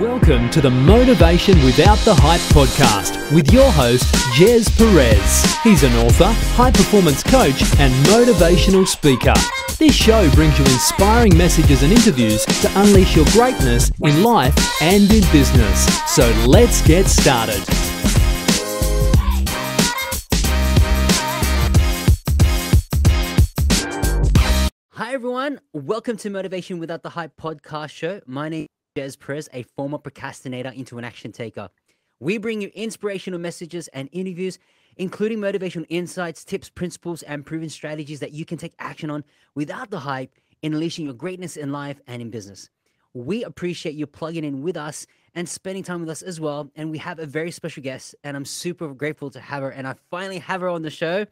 Welcome to the Motivation Without the Hype podcast with your host, Gez Perez. He's an author, high-performance coach, and motivational speaker. This show brings you inspiring messages and interviews to unleash your greatness in life and in business. So let's get started. Hi everyone, welcome to Motivation Without the Hype podcast show. My name is Gez Perez, a former procrastinator into an action taker. We bring you inspirational messages and interviews, including motivational insights, tips, principles, and proven strategies that you can take action on without the hype in unleashing your greatness in life and in business. We appreciate you plugging in with us and spending time with us as well. And we have a very special guest, and I'm super grateful to have her. And I finally have her on the show.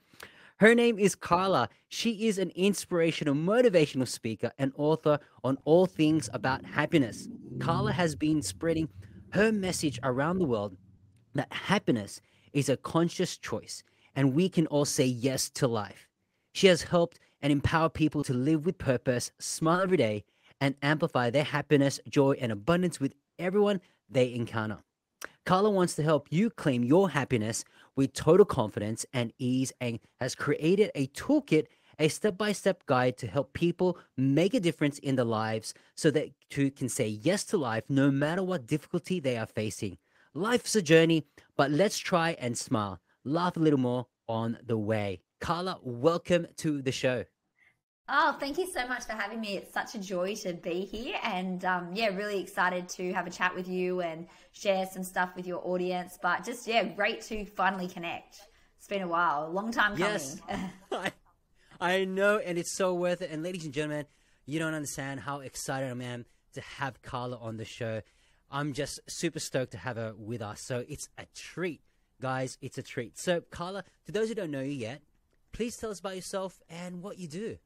Her name is Carla. She is an inspirational, motivational speaker and author on all things about happiness. Carla has been spreading her message around the world that happiness is a conscious choice and we can all say yes to life. She has helped and empowered people to live with purpose, smile every day, and amplify their happiness, joy, and abundance with everyone they encounter. Carla wants to help you claim your happiness with total confidence and ease, and has created a toolkit, a step-by-step guide to help people make a difference in their lives so that you can say yes to life no matter what difficulty they are facing. Life's a journey, but let's try and smile, laugh a little more on the way. Carla, welcome to the show. Oh, thank you so much for having me. It's such a joy to be here, and really excited to have a chat with you and share some stuff with your audience. But just, great to finally connect. It's been a while, a long time coming. Yes, I know, and it's so worth it. And ladies and gentlemen, you don't understand how excited I am to have Carla on the show. I'm just super stoked to have her with us. So it's a treat, guys. It's a treat. So Carla, to those who don't know you yet, please tell us about yourself and what you do.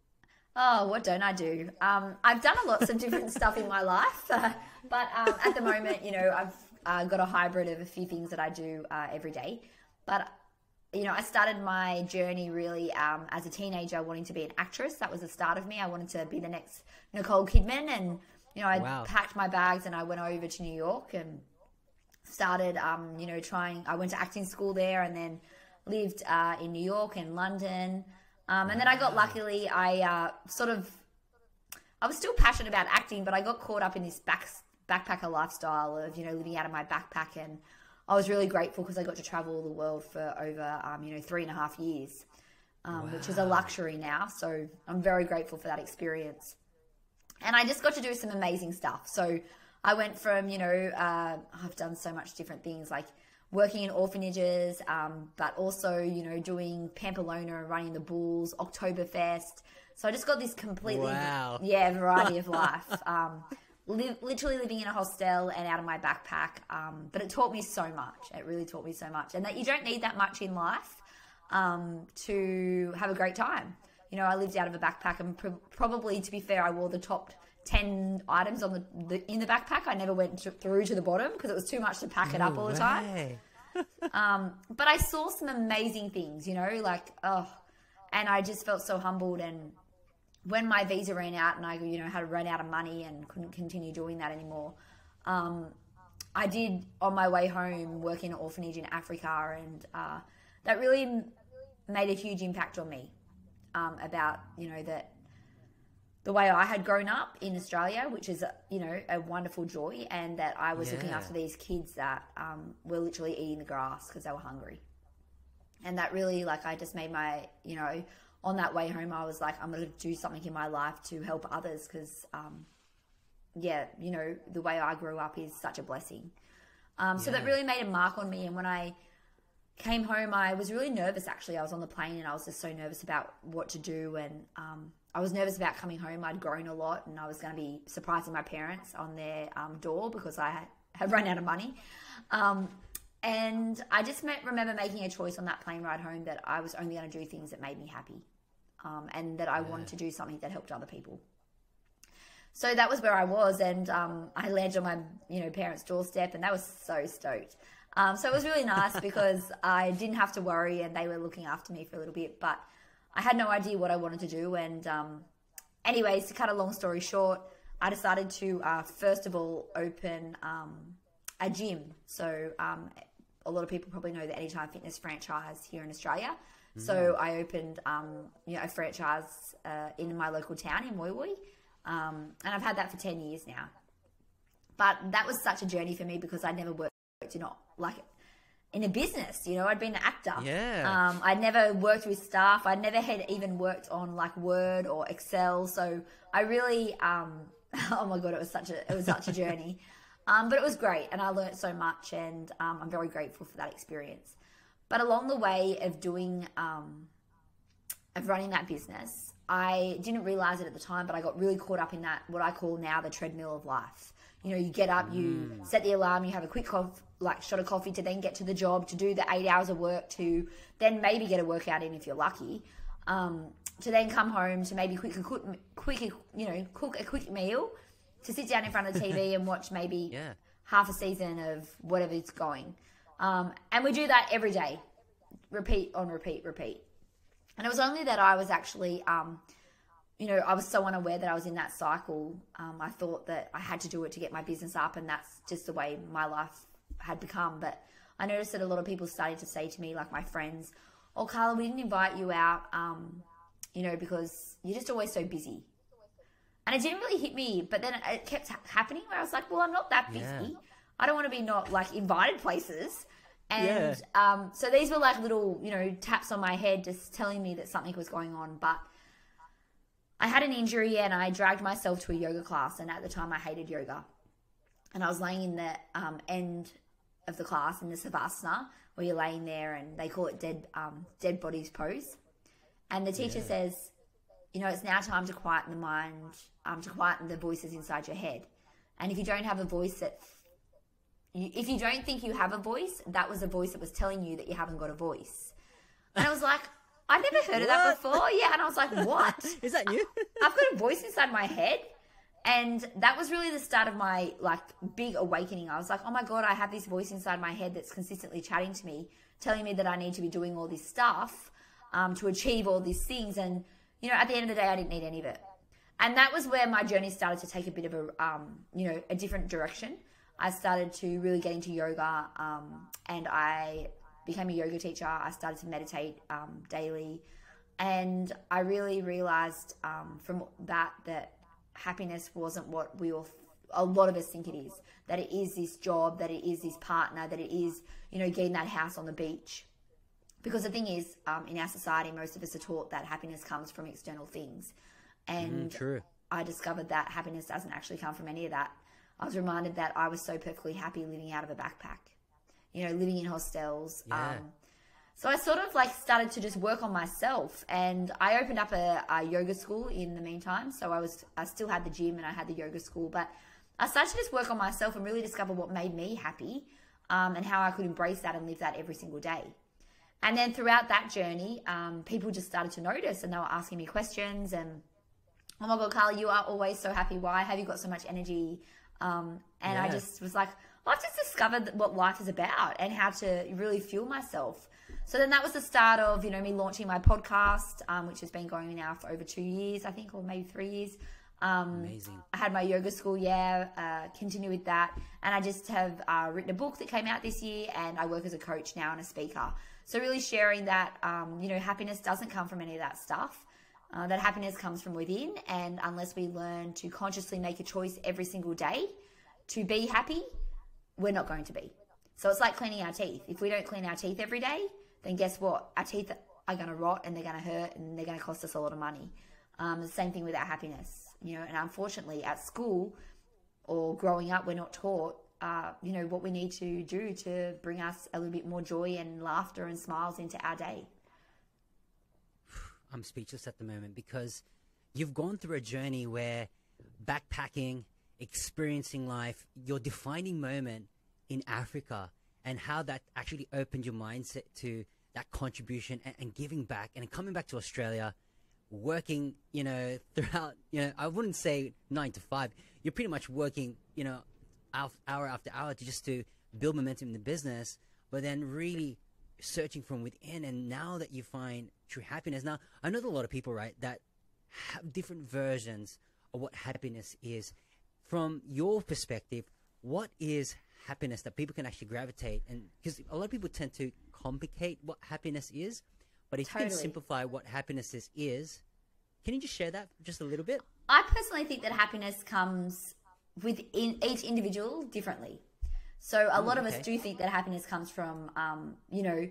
Oh, what don't I do? I've done lots of different stuff in my life, but at the moment, I've got a hybrid of a few things that I do every day. But, I started my journey really as a teenager wanting to be an actress. That was the start of me. I wanted to be the next Nicole Kidman, and, I packed my bags and I went over to New York and started, I went to acting school there and then lived in New York and London. And then I got luckily, I was still passionate about acting, but I got caught up in this backpacker lifestyle of, living out of my backpack. And I was really grateful because I got to travel the world for over, 3.5 years, which is a luxury now. So I'm very grateful for that experience. And I just got to do some amazing stuff. So I went from, I've done so much different things like working in orphanages, but also, doing Pamplona and running the Bulls, Oktoberfest. So I just got this completely, variety of life. Literally living in a hostel and out of my backpack. But it taught me so much. It really taught me so much. And that you don't need that much in life to have a great time. I lived out of a backpack, and probably, to be fair, I wore the top 10 items on in the backpack. I never went through to the bottom because it was too much to pack it up all the time. But I saw some amazing things, and I just felt so humbled. And when my visa ran out and I, had to run out of money and couldn't continue doing that anymore, I did, on my way home, work in an orphanage in Africa, and that really made a huge impact on me about, that the way I had grown up in Australia, which is, a wonderful joy, and that I was looking after these kids that were literally eating the grass because they were hungry. And that really, I just made my, on that way home, I was like, I'm going to do something in my life to help others because, the way I grew up is such a blessing. So that really made a mark on me. And when I came home, I was really nervous, actually. I was on the plane and I was just so nervous about what to do. And I was nervous about coming home. I'd grown a lot and I was going to be surprising my parents on their door because I had run out of money. And I just remember making a choice on that plane ride home that I was only going to do things that made me happy, and that I wanted to do something that helped other people. So that was where I was, and I landed on my parents' doorstep, and they were so stoked. So it was really nice because I didn't have to worry, and they were looking after me for a little bit, but I had no idea what I wanted to do. And anyways, to cut a long story short, I decided to, first of all, open a gym. So a lot of people probably know the Anytime Fitness franchise here in Australia. So I opened, a franchise in my local town in Woi Woi. And I've had that for 10 years now. But that was such a journey for me because I'd never worked in a business. I'd been an actor. Yeah. I'd never worked with staff. I'd never had even worked on like Word or Excel. So I really, oh my God, it was such a journey. But it was great, and I learned so much, and I'm very grateful for that experience. But along the way of running that business, I didn't realize it at the time, but I got really caught up in that, what I call now the treadmill of life. You get up, you set the alarm, you have a quick shot of coffee to then get to the job, to do the 8 hours of work, to then maybe get a workout in if you're lucky, to then come home to maybe cook a quick meal, to sit down in front of the TV and watch maybe half a season of whatever's going. And we do that every day, repeat on repeat. And it was only that I was actually, I was so unaware that I was in that cycle. I thought that I had to do it to get my business up, and that's just the way my life had become. But I noticed that a lot of people started to say to me, like my friends, "Oh, Carla, we didn't invite you out, because you're just always so busy." And it didn't really hit me, but then it kept happening where I was like, well, I'm not that busy. Yeah. I don't want to be not like invited places. And so these were like little, taps on my head just telling me that something was going on. But I had an injury and I dragged myself to a yoga class. And at the time I hated yoga. And I was laying in the end of the class in the Savasana, where you're laying there, and they call it dead bodies pose. And the teacher says, it's now time to quieten the mind, to quieten the voices inside your head. And if you don't have a voice if you don't think you have a voice, that was a voice that was telling you that you haven't got a voice. And I was like, I'd never heard of that before. Yeah. And I was like, what? Is that you? I've got a voice inside my head. And that was really the start of my big awakening. I was like, oh my God, I have this voice inside my head that's consistently chatting to me, telling me that I need to be doing all this stuff to achieve all these things. And at the end of the day, I didn't need any of it. And that was where my journey started to take a bit of a different direction. I started to really get into yoga, and I became a yoga teacher. I started to meditate daily. And I really realized from that happiness wasn't what a lot of us think it is. That it is this job, that it is this partner, that it is, getting that house on the beach. Because the thing is, in our society, most of us are taught that happiness comes from external things. And true. I discovered that happiness doesn't actually come from any of that. I was reminded that I was so perfectly happy living out of a backpack, living in hostels. Yeah. So I sort of started to just work on myself, and I opened up a yoga school in the meantime. So I still had the gym and I had the yoga school, but I started to just work on myself and really discover what made me happy, and how I could embrace that and live that every single day. And then throughout that journey, people just started to notice, and they were asking me questions and, oh my God, Carla, you are always so happy. Why have you got so much energy? I just was like, I've just discovered what life is about and how to really fuel myself. So then that was the start of, me launching my podcast, which has been going now for over 2 years, I think, or maybe 3 years. Amazing. I had my yoga school, continue with that. And I just have written a book that came out this year, and I work as a coach now and a speaker. So really sharing that, happiness doesn't come from any of that stuff. That happiness comes from within, and unless we learn to consciously make a choice every single day to be happy, we're not going to be. So it's like cleaning our teeth. If we don't clean our teeth every day, then guess what? Our teeth are going to rot, and they're going to hurt, and they're going to cost us a lot of money. The same thing with our happiness, and unfortunately at school or growing up, we're not taught, what we need to do to bring us a little bit more joy and laughter and smiles into our day. I'm speechless at the moment, because you've gone through a journey where backpacking, experiencing life, your defining moment in Africa, and how that actually opened your mindset to that contribution and giving back, and coming back to Australia, working, throughout, I wouldn't say 9 to 5. You're pretty much working, hour after hour to build momentum in the business, but then really searching from within. And now that you find true happiness, now I know that a lot of people, right, that have different versions of what happiness is, from your perspective, what is happiness that people can actually gravitate? And because a lot of people tend to complicate what happiness is, but if you can simplify what happiness is, can you just share that just a little bit? I personally think that happiness comes within each individual differently. So a lot of us do think that happiness comes from, you know,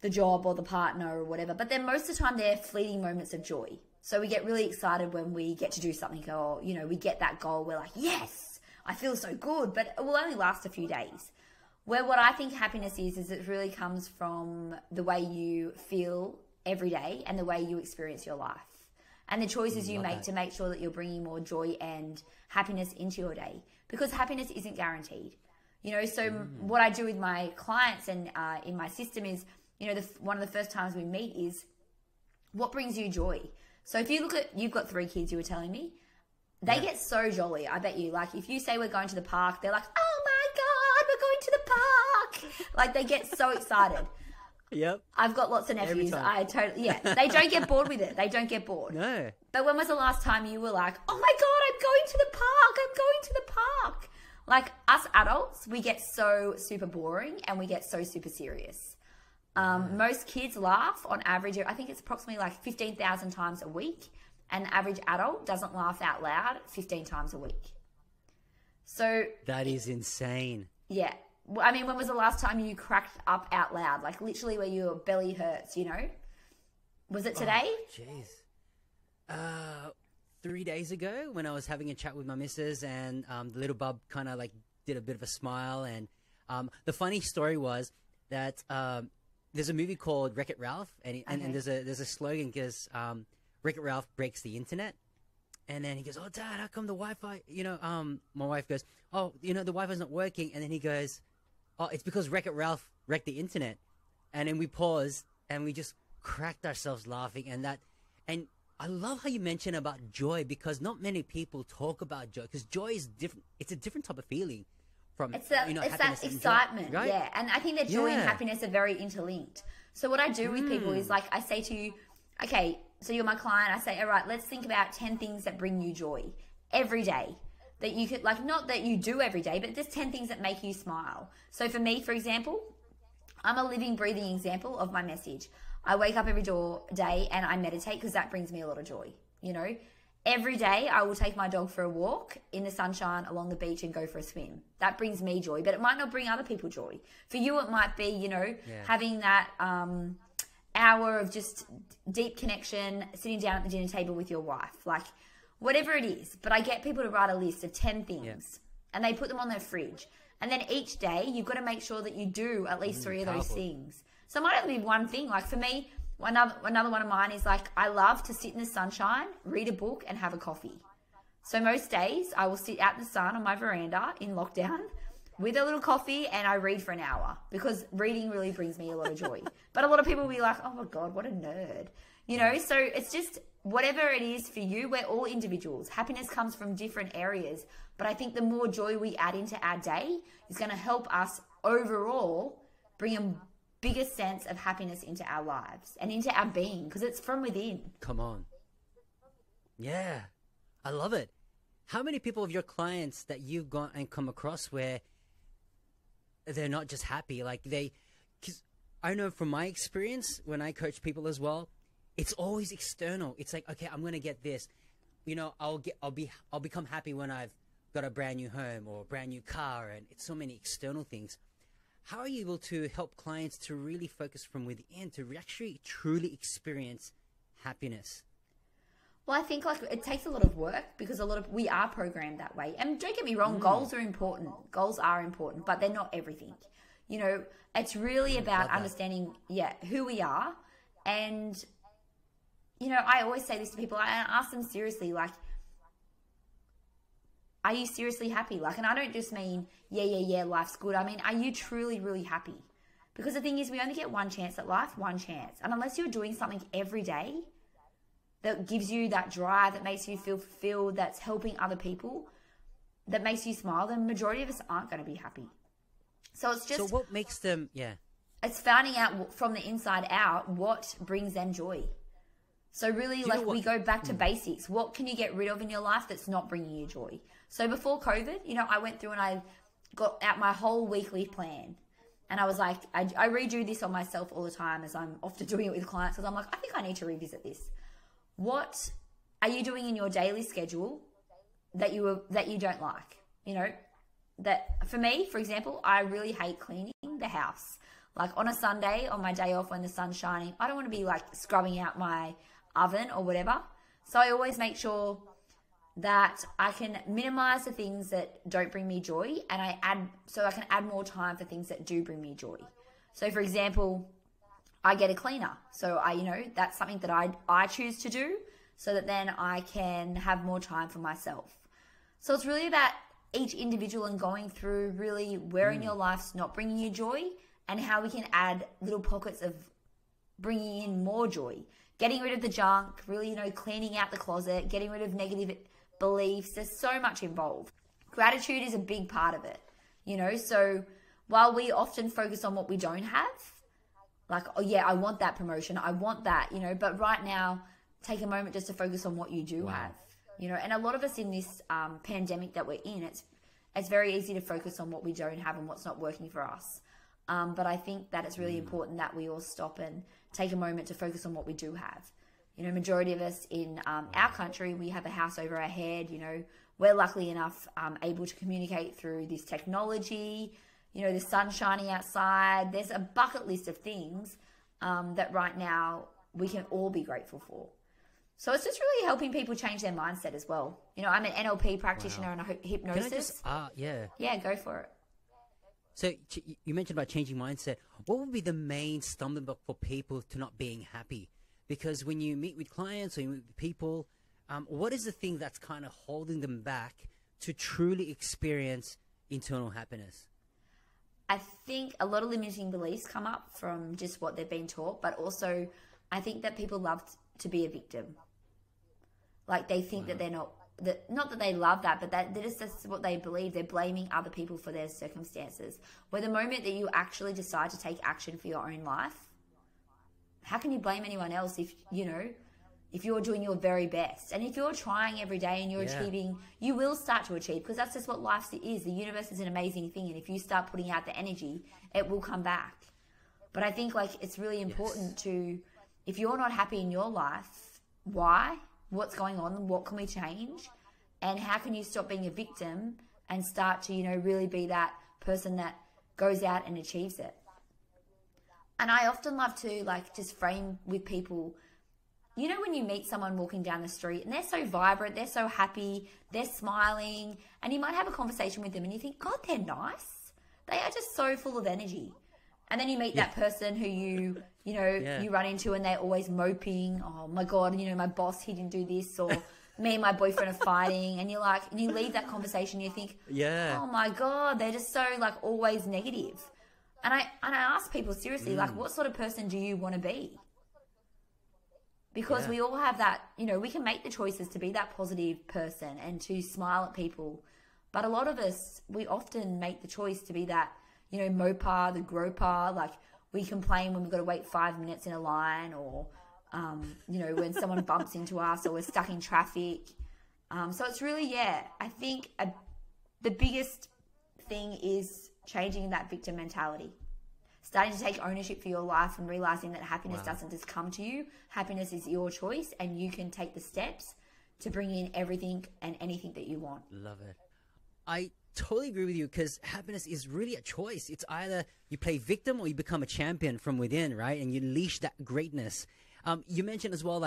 the job or the partner or whatever. But then most of the time they're fleeting moments of joy. So we get really excited when we get to do something, or, you know, we get that goal. We're like, yes, I feel so good, but it will only last a few days. Where what I think happiness is it really comes from the way you feel every day and the way you experience your life and the choices you make to make sure that you're bringing more joy and happiness into your day, because happiness isn't guaranteed. You know, so what I do with my clients and in my system is, you know, one of the first times we meet is what brings you joy. So if you look at, you've got 3 kids, you were telling me, they get so jolly. I bet you, like, if you say we're going to the park, they're like, oh my God, we're going to the park. Like, they get so excited. Yep. I've got lots of nephews. They don't get bored with it. They don't get bored. No. But when was the last time you were like, oh my God, I'm going to the park. I'm going to the park. Like, us adults, we get so super boring and we get so super serious. Most kids laugh on average, I think it's approximately like 15,000 times a week. An average adult doesn't laugh out loud 15 times a week. So that is insane. Yeah. I mean, when was the last time you cracked up out loud? Like literally where your belly hurts, you know? Was it today? Jeez. 3 days ago when I was having a chat with my missus, and the little bub kind of like did a bit of a smile. And the funny story was that there's a movie called Wreck-It Ralph, and there's a slogan because Wreck-It Ralph breaks the internet. And then he goes, oh, Dad, how come the Wi-Fi, you know, my wife goes, oh, you know, the Wi-Fi's not working. And then he goes, oh, it's because Wreck-It Ralph wrecked the internet. And then we paused and we just cracked ourselves laughing. And I love how you mentioned about joy, because not many people talk about joy, because joy is different. It's a different type of feeling from, it's that excitement. Joy, right? Yeah. And I think that joy and happiness are very interlinked. So what I do with people is, like, I say to you, okay, so you're my client. I say, all right, let's think about 10 things that bring you joy every day that you could, like, not that you do every day, but just 10 things that make you smile. So for me, for example, I'm a living, breathing example of my message. I wake up every day and I meditate because that brings me a lot of joy. You know, every day I will take my dog for a walk in the sunshine along the beach and go for a swim. That brings me joy, but it might not bring other people joy. For you, it might be, you know, having that, hour of just deep connection, sitting down at the dinner table with your wife, like whatever it is. But I get people to write a list of 10 things and they put them on their fridge. And then each day you've got to make sure that you do at least 3 of those things. So it might only be one thing. Like for me, another one of mine is like, I love to sit in the sunshine, read a book and have a coffee. So most days I will sit out in the sun on my veranda in lockdown with a little coffee and I read for an hour, because reading really brings me a lot of joy. But a lot of people will be like, oh my God, what a nerd. You know, so it's just whatever it is for you, we're all individuals. Happiness comes from different areas. But I think the more joy we add into our day is going to help us overall bring a bigger sense of happiness into our lives and into our being, because it's from within. Come on. Yeah, I love it. How many people of your clients that you've gone and come across where they're not just happy, like because I know from my experience when I coach people as well, it's always external. It's like, okay, I'm going to get this, you know, I'll become happy when I've got a brand new home or a brand new car, and it's so many external things. How are you able to help clients to really focus from within to actually truly experience happiness? Well, I think like it takes a lot of work, because we are programmed that way. And don't get me wrong, goals are important. Goals are important, but they're not everything. You know, it's really about understanding, who we are. And, you know, I always say this to people. I ask them seriously, like, are you seriously happy? Like, and I don't just mean, life's good. I mean, are you truly, really happy? Because the thing is, we only get one chance at life, one chance. And unless you're doing something every day that gives you that drive, that makes you feel fulfilled, that's helping other people, that makes you smile, then the majority of us aren't going to be happy. So it's just... So what makes them... It's finding out from the inside out what brings them joy. So really, like, we go back to basics. What can you get rid of in your life that's not bringing you joy? So before COVID, you know, I went through and I got out my whole weekly plan. And I was like, I redo this on myself all the time as I'm often doing it with clients, because I'm like, I think I need to revisit this. What are you doing in your daily schedule that you don't like? You know, that for me, for example, I really hate cleaning the house. Like on a Sunday, on my day off when the sun's shining, I don't want to be like scrubbing out my oven or whatever. So I always make sure that I can minimize the things that don't bring me joy, and I can add more time for things that do bring me joy. So for example, I get a cleaner. So that's something that I choose to do, so that then I can have more time for myself. So it's really about each individual and going through really where in your life's not bringing you joy, and how we can add little pockets of bringing in more joy. Getting rid of the junk, really, cleaning out the closet, getting rid of negative beliefs. There's so much involved. Gratitude is a big part of it, so while we often focus on what we don't have, like, oh yeah, I want that promotion, I want that, but right now, take a moment just to focus on what you do have, and a lot of us in this pandemic that we're in, it's very easy to focus on what we don't have and what's not working for us. But I think that it's really important that we all stop and take a moment to focus on what we do have. Majority of us in our country, we have a house over our head. We're luckily enough able to communicate through this technology. The sun's shining outside. There's a bucket list of things that right now we can all be grateful for. So it's just really helping people change their mindset as well. I'm an NLP practitioner and a hypnosis. Yeah, go for it. So you mentioned about changing mindset. What would be the main stumbling block for people to not being happy? Because when you meet with clients or you meet with people, what is the thing that's kind of holding them back to truly experience internal happiness? I think a lot of limiting beliefs come up from just what they've been taught, but also I think that people love to be a victim. Like they think that they're not that they love that, but that's what they believe. They're blaming other people for their circumstances. Where the moment that you actually decide to take action for your own life, how can you blame anyone else if you're doing your very best? And if you're trying every day and you're achieving, you will start to achieve, because that's just what life is. The universe is an amazing thing, and if you start putting out the energy, it will come back. But I think it's really important to, if you're not happy in your life, why? What's going on? What can we change? And how can you stop being a victim and start to, really be that person that goes out and achieves it? And I often love to just frame with people, when you meet someone walking down the street and they're so vibrant, they're so happy, they're smiling, and you might have a conversation with them and you think, God, they're nice. They are just so full of energy. And then you meet that person who you run into and they're always moping. Oh my God, my boss, he didn't do this, or me and my boyfriend are fighting. And and you leave that conversation and you think, oh my God, they're just so always negative. And I ask people seriously, what sort of person do you want to be? Because we all have that, we can make the choices to be that positive person and to smile at people. But a lot of us, we often make the choice to be that, moper, the groper. We complain when we've got to wait 5 minutes in a line, or, when someone bumps into us, or we're stuck in traffic. So it's really, I think the biggest thing is changing that victim mentality. Starting to take ownership for your life and realizing that happiness doesn't just come to you. Happiness is your choice, and you can take the steps to bring in everything and anything that you want. Love it. I totally agree with you, because happiness is really a choice. It's either you play victim or you become a champion from within, right? And you unleash that greatness. You mentioned as well,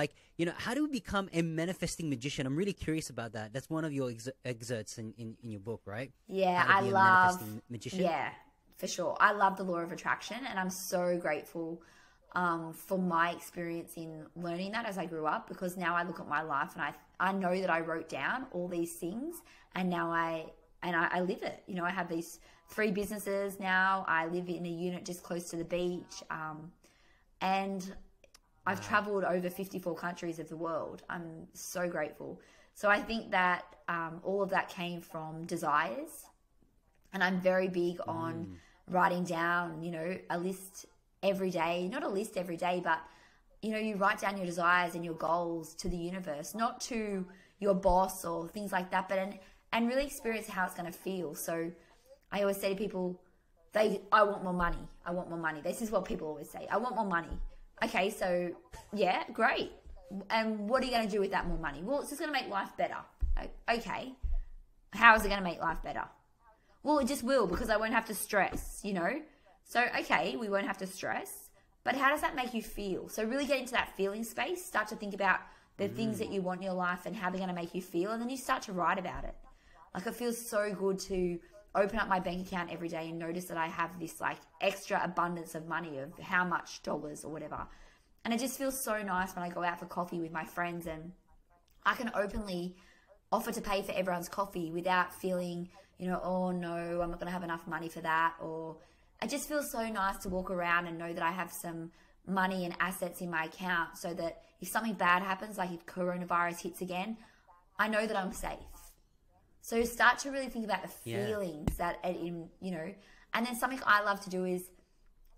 how do we become a manifesting magician? I'm really curious about that. That's one of your excerpts in your book, right? Yeah, I love magician. Yeah, for sure. I love the law of attraction, and I'm so grateful for my experience in learning that as I grew up, because now I look at my life and I know that I wrote down all these things, and now I live it. I have these 3 businesses now. I live in a unit just close to the beach, and I've traveled over 54 countries of the world. I'm so grateful. So I think that all of that came from desires, and I'm very big on writing down, a list every day. Not a list every day, but you know, you write down your desires and your goals to the universe, not to your boss or things like that, but and really experience how it's going to feel. So I always say to people, I want more money. I want more money. This is what people always say. I want more money. Okay, so yeah, great. And what are you going to do with that more money? Well, it's just going to make life better. Okay. How is it going to make life better? Well, it just will, because I won't have to stress, you know? So, okay, we won't have to stress, but how does that make you feel? So really get into that feeling space, start to think about the things that you want in your life and how they're going to make you feel, and then you start to write about it. Like, it feels so good to open up my bank account every day and notice that I have this like extra abundance of money, of how much dollars or whatever. And it just feels so nice when I go out for coffee with my friends and I can openly offer to pay for everyone's coffee without feeling, you know, oh no, I'm not going to have enough money for that. Or it just feels so nice to walk around and know that I have some money and assets in my account, so that if something bad happens, like if coronavirus hits again, I know that I'm safe. So start to really think about the feelings that, you know, and then something I love to do is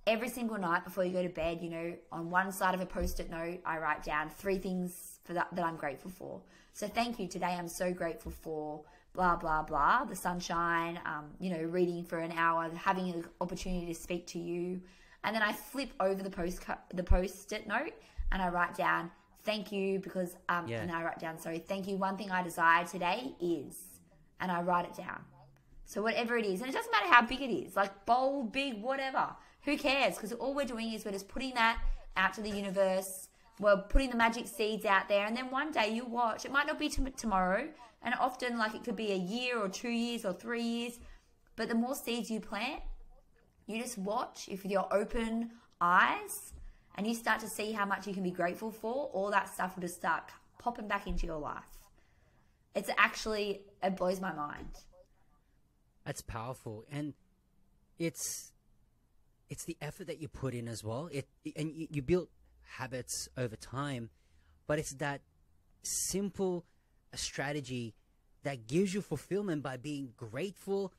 every single night before you go to bed, you know, on one side of a Post-it note, I write down 3 things that I'm grateful for. So thank you. Today I'm so grateful for blah, blah, blah, the sunshine, you know, reading for an hour, having an opportunity to speak to you. And then I flip over the Post-it note and I write down, thank you, because, and I write down, sorry, thank you. One thing I desire today is, and I write it down. So whatever it is, and it doesn't matter how big it is, like bold, big, whatever, who cares? Because all we're doing is we're just putting that out to the universe. We're putting the magic seeds out there, and then one day you watch. It might not be tomorrow, and often like it could be a year or 2 years or 3 years, but the more seeds you plant, you just watch if with your open eyes, and you start to see how much you can be grateful for, all that stuff will just start popping back into your life. It's actually, it blows my mind. That's powerful, and it's the effort that you put in as well. And you build habits over time, but it's that simple strategy that gives you fulfillment by being grateful.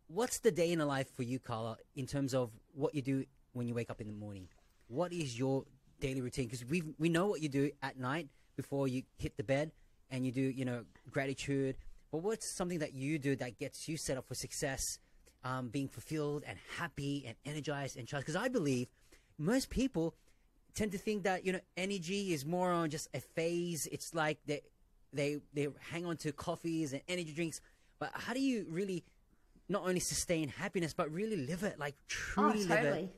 What's the day in a life for you, Carla, in terms of what you do when you wake up in the morning? What is your daily routine? Because we know what you do at night before you hit the bed, and you do, you know, gratitude. But what's something that you do that gets you set up for success, being fulfilled and happy and energized and charged? Because I believe most people tend to think that, you know, energy is more on just a phase. It's like they hang on to coffees and energy drinks. But how do you really not only sustain happiness, but really live it, like truly live it,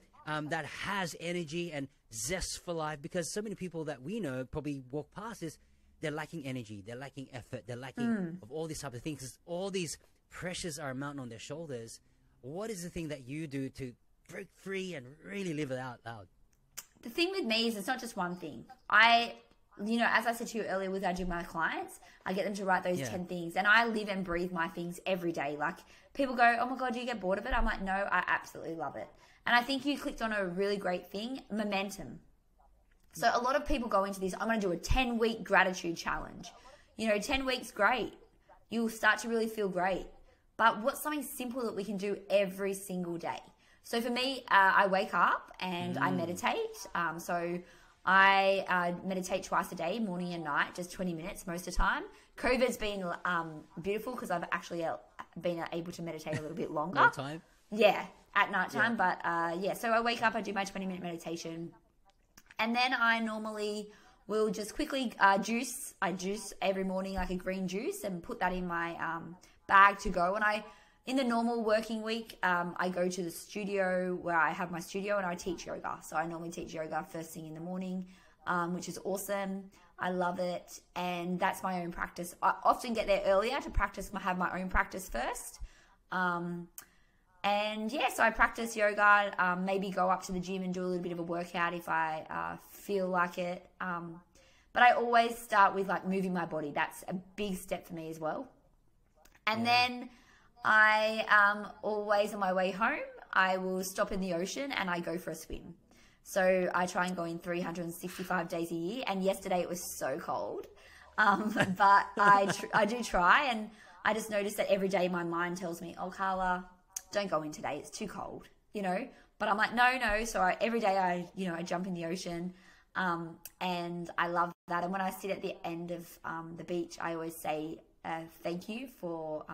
that has energy and zest for life? Because so many people that we know probably walk past this, they're lacking energy, they're lacking effort, they're lacking of all these type of things. 'Cause all these pressures are mounting on their shoulders. What is the thing that you do to break free and really live it out loud? The thing with me is it's not just one thing. You know, as I said to you earlier, with I do my clients, I get them to write those 10 things, and I live and breathe my things every day. Like, people go, oh my God, do you get bored of it? I'm like, no, I absolutely love it. And I think you clicked on a really great thing, momentum. So a lot of people go into this, I'm going to do a 10-week gratitude challenge. You know, 10 weeks, great. You'll start to really feel great. But what's something simple that we can do every single day? So for me, I wake up and I meditate. So I meditate twice a day, morning and night, just 20 minutes most of the time. COVID's been beautiful because I've actually been able to meditate a little bit longer. More time? Yeah, at night time. But so I wake up, I do my 20-minute meditation. And then I normally will just quickly juice. I juice every morning, like a green juice, and put that in my bag to go. And in the normal working week, I go to the studio where I have my studio and I teach yoga. So I normally teach yoga first thing in the morning, which is awesome. I love it. And that's my own practice. I often get there earlier to practice, have my own practice first. And yeah, so I practice yoga, maybe go up to the gym and do a little bit of a workout if I feel like it. But I always start with like moving my body. That's a big step for me as well. And then I always on my way home, I will stop in the ocean and I go for a swim. So I try and go in 365 days a year. And yesterday it was so cold. But I do try, and I just notice that every day my mind tells me, oh, Carla, don't go in today, it's too cold, you know. But I'm like, no. So every day I jump in the ocean. And I love that. And when I sit at the end of the beach, I always say thank you for,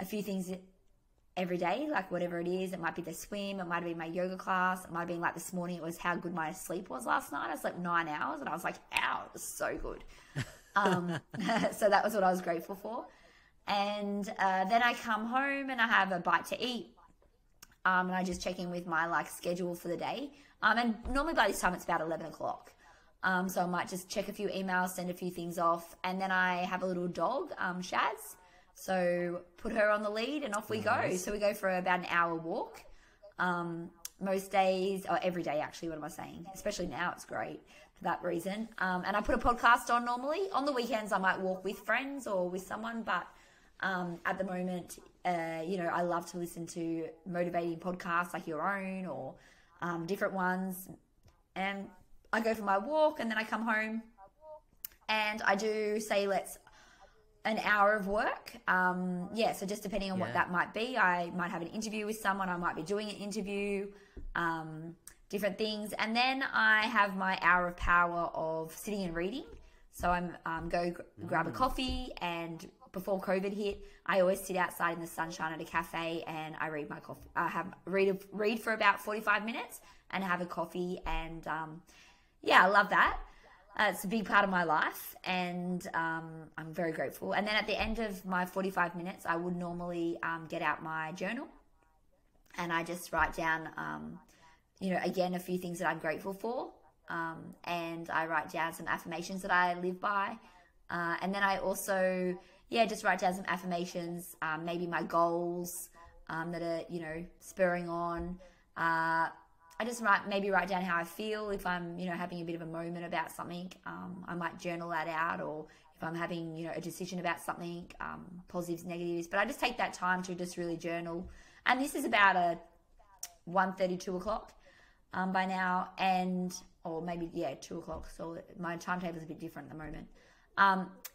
a few things every day, like whatever it is. It might be the swim, it might be my yoga class, it might be like this morning, it was how good my sleep was last night. I slept 9 hours and I was like, ow, it was so good. So that was what I was grateful for. And then I come home and I have a bite to eat. And I just check in with my like schedule for the day. And normally by this time it's about 11 o'clock. So I might just check a few emails, send a few things off. And then I have a little dog, Shaz. So put her on the lead and off we go. So we go for about an hour walk. Most days, or every day actually, what am I saying? Especially now, it's great for that reason. And I put a podcast on normally. On the weekends, I might walk with friends or with someone. But at the moment, I love to listen to motivating podcasts like your own or different ones. And I go for my walk and then I come home and I do say an hour of work. So just depending on what that might be, I might have an interview with someone, I might be doing an interview, different things. And then I have my hour of power of sitting and reading. So I'm grab a coffee, and before COVID hit, I always sit outside in the sunshine at a cafe and I read my coffee. I read for about 45 minutes and have a coffee, and I love that. It's a big part of my life, and I'm very grateful. And then at the end of my 45 minutes, I would normally get out my journal, and I just write down, again, a few things that I'm grateful for, and I write down some affirmations that I live by, and then I also, just write down some affirmations, maybe my goals that are, spurring on. I just maybe write down how I feel. If I'm, having a bit of a moment about something, I might journal that out. Or if I'm having, a decision about something, positives, negatives. But I just take that time to just really journal. And this is about a 1:30, 2 o'clock by now. Or maybe, 2 o'clock. So my timetable is a bit different at the moment.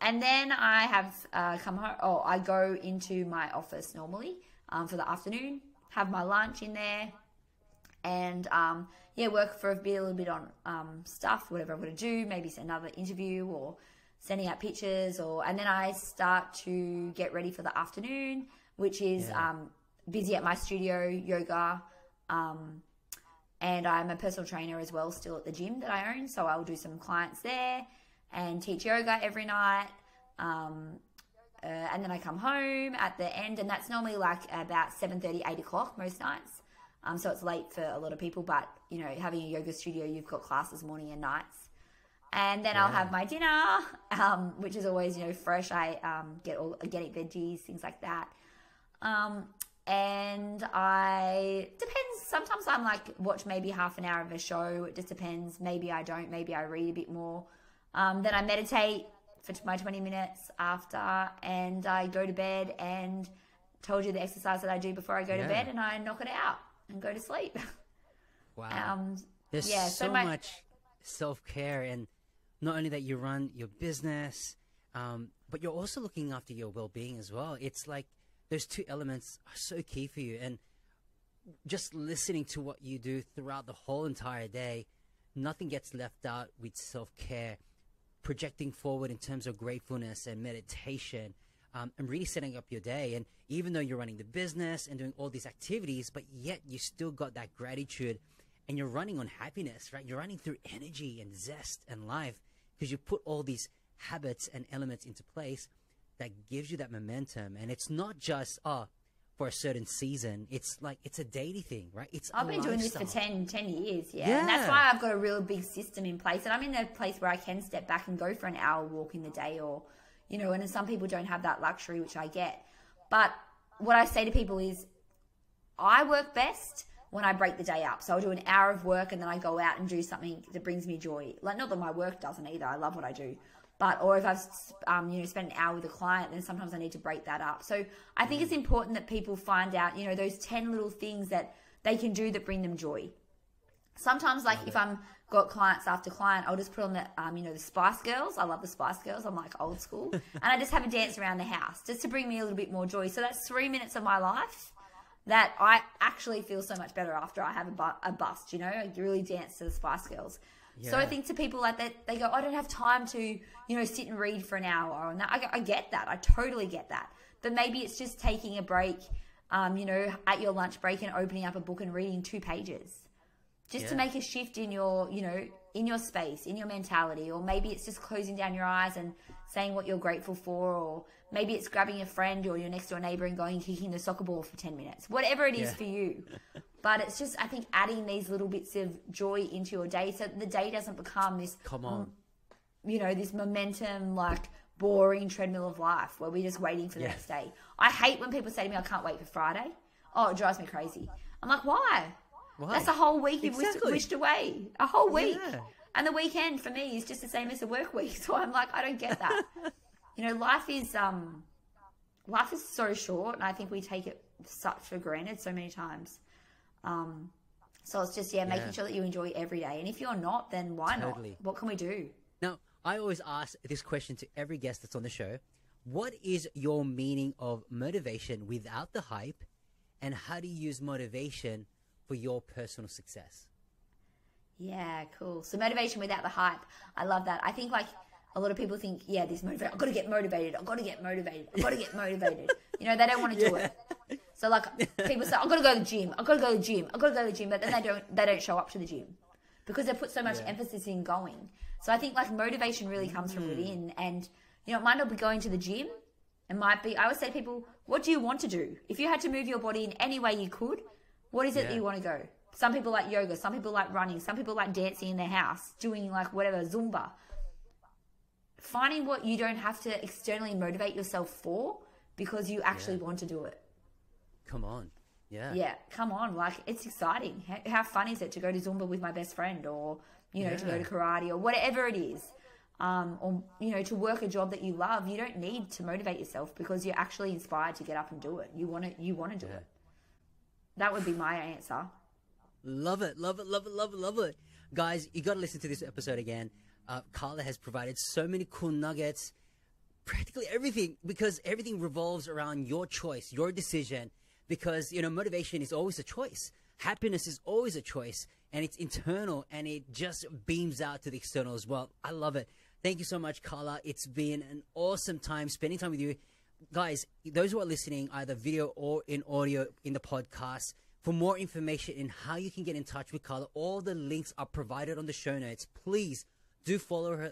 And then I have come home. I go into my office normally for the afternoon, have my lunch in there. And work for a little bit on stuff, whatever I'm going to do, maybe another interview or sending out pictures, and then I start to get ready for the afternoon, which is busy at my studio, yoga, and I'm a personal trainer as well, still at the gym that I own, so I'll do some clients there and teach yoga every night, and then I come home at the end, and that's normally like about 7:30, 8 o'clock most nights. So it's late for a lot of people, but, having a yoga studio, you've got classes morning and nights. And then I'll have my dinner, which is always, fresh. I get organic veggies, things like that. And depends. Sometimes I'm watch maybe half an hour of a show. It just depends. Maybe I don't. Maybe I read a bit more. Then I meditate for my 20 minutes after, and I go to bed, and told you the exercise that I do before I go to bed, and I knock it out and go to sleep. Wow. There's so much self-care, and not only that you run your business, but you're also looking after your well-being as well. It's like those two elements are so key for you. And just listening to what you do throughout the whole entire day, nothing gets left out with self-care, projecting forward in terms of gratefulness and meditation, and really setting up your day. And even though you're running the business and doing all these activities, but yet you still got that gratitude, and you're running on happiness, right? You're running through energy and zest and life, because you put all these habits and elements into place that gives you that momentum. And it's not just for a certain season. It's a daily thing, right? I've been doing this for 10 years, and that's why I've got a real big system in place, and I'm in a place where I can step back and go for an hour walk in the day, or and some people don't have that luxury, which I get. But what I say to people is, I work best when I break the day up. So I'll do an hour of work, and then I go out and do something that brings me joy. Not that my work doesn't either. I love what I do. Or if I've spent an hour with a client, then sometimes I need to break that up. So I think it's important that people find out, those 10 little things that they can do that bring them joy. Sometimes, if I'm got clients after client, I'll just put on the Spice Girls. I love the Spice Girls. I'm old school. And I just have a dance around the house just to bring me a little bit more joy. So that's 3 minutes of my life that I actually feel so much better after I have a bust, I really dance to the Spice Girls. So I think to people like that, they go, I don't have time to, you know, sit and read for an hour. And I get that. I totally get that. But maybe it's just taking a break, you know, at your lunch break and opening up a book and reading 2 pages. Just to make a shift in your, you know, in your space, in your mentality. Or maybe it's just closing down your eyes and saying what you're grateful for. Or maybe it's grabbing a friend or your next door neighbor and going and kicking the soccer ball for 10 minutes. Whatever it is for you. But it's just, I think, adding these little bits of joy into your day so that the day doesn't become this, you know, this momentum, like, boring treadmill of life where we're just waiting for the next day. I hate when people say to me, I can't wait for Friday. Oh, it drives me crazy. I'm like, why? That's a whole week you've wished away. A whole week. Yeah. And the weekend for me is just the same as the work week. So I'm like, I don't get that. You know, life is so short, and I think we take it such for granted so many times. So it's just, making sure that you enjoy every day. And if you're not, then why not? What can we do? Now, I always ask this question to every guest that's on the show. What is your meaning of motivation without the hype? And how do you use motivation for your personal success? Yeah, cool. So motivation without the hype. I love that. I think, like, a lot of people think, this motivation. I've got to get motivated. I've got to get motivated. I've got to get motivated. You know, they don't want to do it. So, like, people say, I've got to go to the gym. I've got to go to the gym. I've got to go to the gym. But then they don't show up to the gym because they put so much emphasis in going. So I think, like, motivation really comes from within. And, you know, it might not be going to the gym. It might be, I always say to people, what do you want to do? If you had to move your body in any way you could, what is it that you want to go? Some people like yoga. Some people like running. Some people like dancing in their house, doing, like, whatever, Zumba. Finding what you don't have to externally motivate yourself for because you actually want to do it. Come on. Yeah, come on. Like, it's exciting. How fun is it to go to Zumba with my best friend or, you know, to go to karate or whatever it is. Or, you know, to work a job that you love. You don't need to motivate yourself because you're actually inspired to get up and do it. You want to do it. That would be my answer. Love it. Love it. Love it. Love it. Love it. Guys, you got to listen to this episode again. Carla has provided so many cool nuggets, practically everything, because everything revolves around your choice, your decision, because, you know, motivation is always a choice. Happiness is always a choice, and it's internal, and it just beams out to the external as well. I love it. Thank you so much, Carla. It's been an awesome time spending time with you. Guys, those who are listening, either video or in audio in the podcast, for more information in how you can get in touch with Carla, all the links are provided on the show notes. Please do follow her.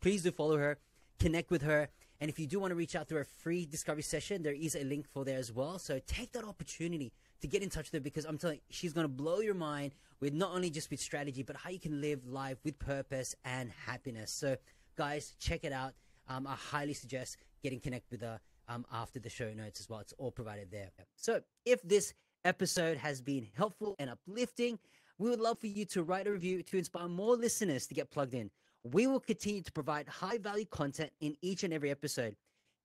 Please do follow her, connect with her. And if you do want to reach out through a free discovery session, there is a link for there as well. So take that opportunity to get in touch with her, because I'm telling you, she's going to blow your mind with not only just with strategy, but how you can live life with purpose and happiness. So guys, check it out. I highly suggest getting connected with her after the show notes as well. It's all provided there. So if this episode has been helpful and uplifting, we would love for you to write a review to inspire more listeners to get plugged in. We will continue to provide high-value content in each and every episode.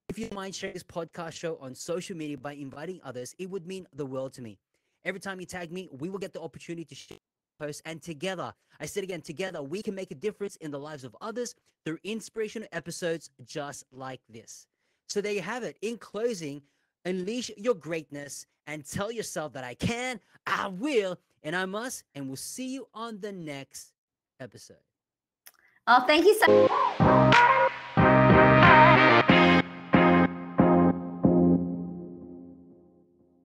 If you don't mind sharing this podcast show on social media by inviting others, it would mean the world to me. Every time you tag me, we will get the opportunity to share posts, and together, I said again, together, we can make a difference in the lives of others through inspirational episodes just like this. So there you have it. In closing, unleash your greatness and tell yourself that I can, I will, and I must, and we'll see you on the next episode. Oh, thank you so much.